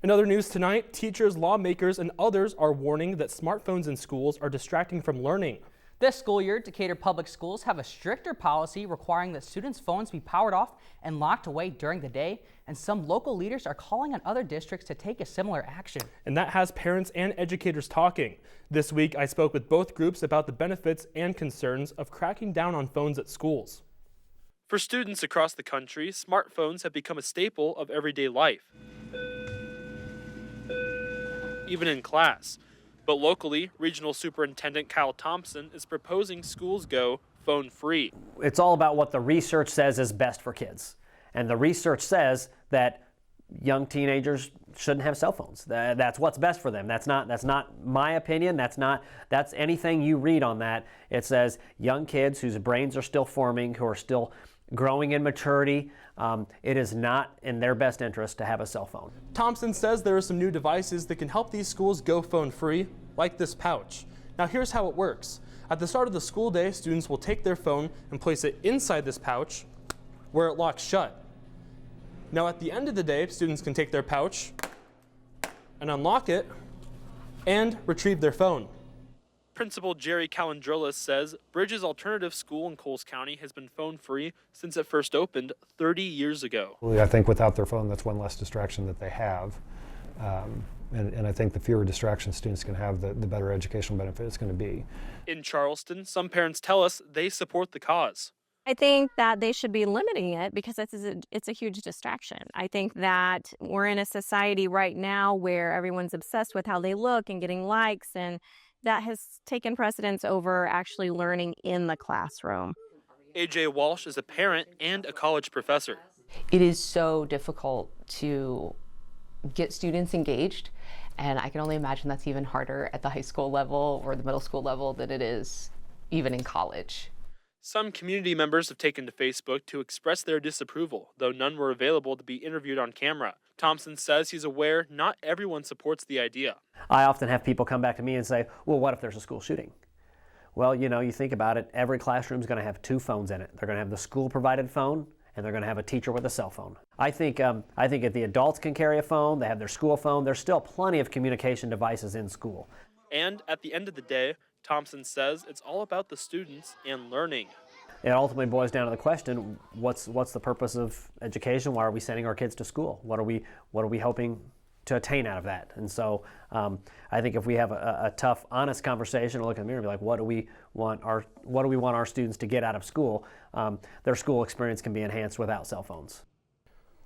In other news tonight, teachers, lawmakers, and others are warning that smartphones in schools are distracting from learning. This school year, Decatur Public Schools have a stricter policy requiring that students' phones be powered off and locked away during the day, and some local leaders are calling on other districts to take a similar action. And that has parents and educators talking. This week, I spoke with both groups about the benefits and concerns of cracking down on phones at schools. For students across the country, smartphones have become a staple of everyday life, even in class. But locally, Regional Superintendent Kyle Thompson is proposing schools go phone-free. It's all about what the research says is best for kids. And the research says that young teenagers shouldn't have cell phones. That's what's best for them. That's not my opinion. That's anything you read on that. It says young kids whose brains are still forming, who are still growing in maturity, it is not in their best interest to have a cell phone. Thompson says there are some new devices that can help these schools go phone-free, like this pouch. Now here's how it works. At the start of the school day, students will take their phone and place it inside this pouch where it locks shut. Now at the end of the day, students can take their pouch and unlock it and retrieve their phone. Principal Jerry Calandrolis says Bridges Alternative School in Coles County has been phone-free since it first opened 30 years ago. I think without their phone, that's one less distraction that they have. And I think the fewer distractions students can have, the better educational benefit it's going to be. In Charleston, some parents tell us they support the cause. I think that they should be limiting it because it's a huge distraction. I think that we're in a society right now where everyone's obsessed with how they look and getting likes, and that has taken precedence over actually learning in the classroom. AJ Walsh is a parent and a college professor. It is so difficult to get students engaged, and I can only imagine that's even harder at the high school level or the middle school level than it is even in college. Some community members have taken to Facebook to express their disapproval, though none were available to be interviewed on camera. Thompson says he's aware not everyone supports the idea. I often have people come back to me and say, well, what if there's a school shooting? Well, you think about it, every classroom is going to have two phones in it. They're going to have the school-provided phone, and they're going to have a teacher with a cell phone. I think if the adults can carry a phone, they have their school phone, there's still plenty of communication devices in school. And at the end of the day, Thompson says it's all about the students and learning. It ultimately boils down to the question, what's the purpose of education? Why are we sending our kids to school? What are we hoping to attain out of that? And so I think if we have a tough, honest conversation, or look in the mirror and be like, what do we want our students to get out of school? Their school experience can be enhanced without cell phones.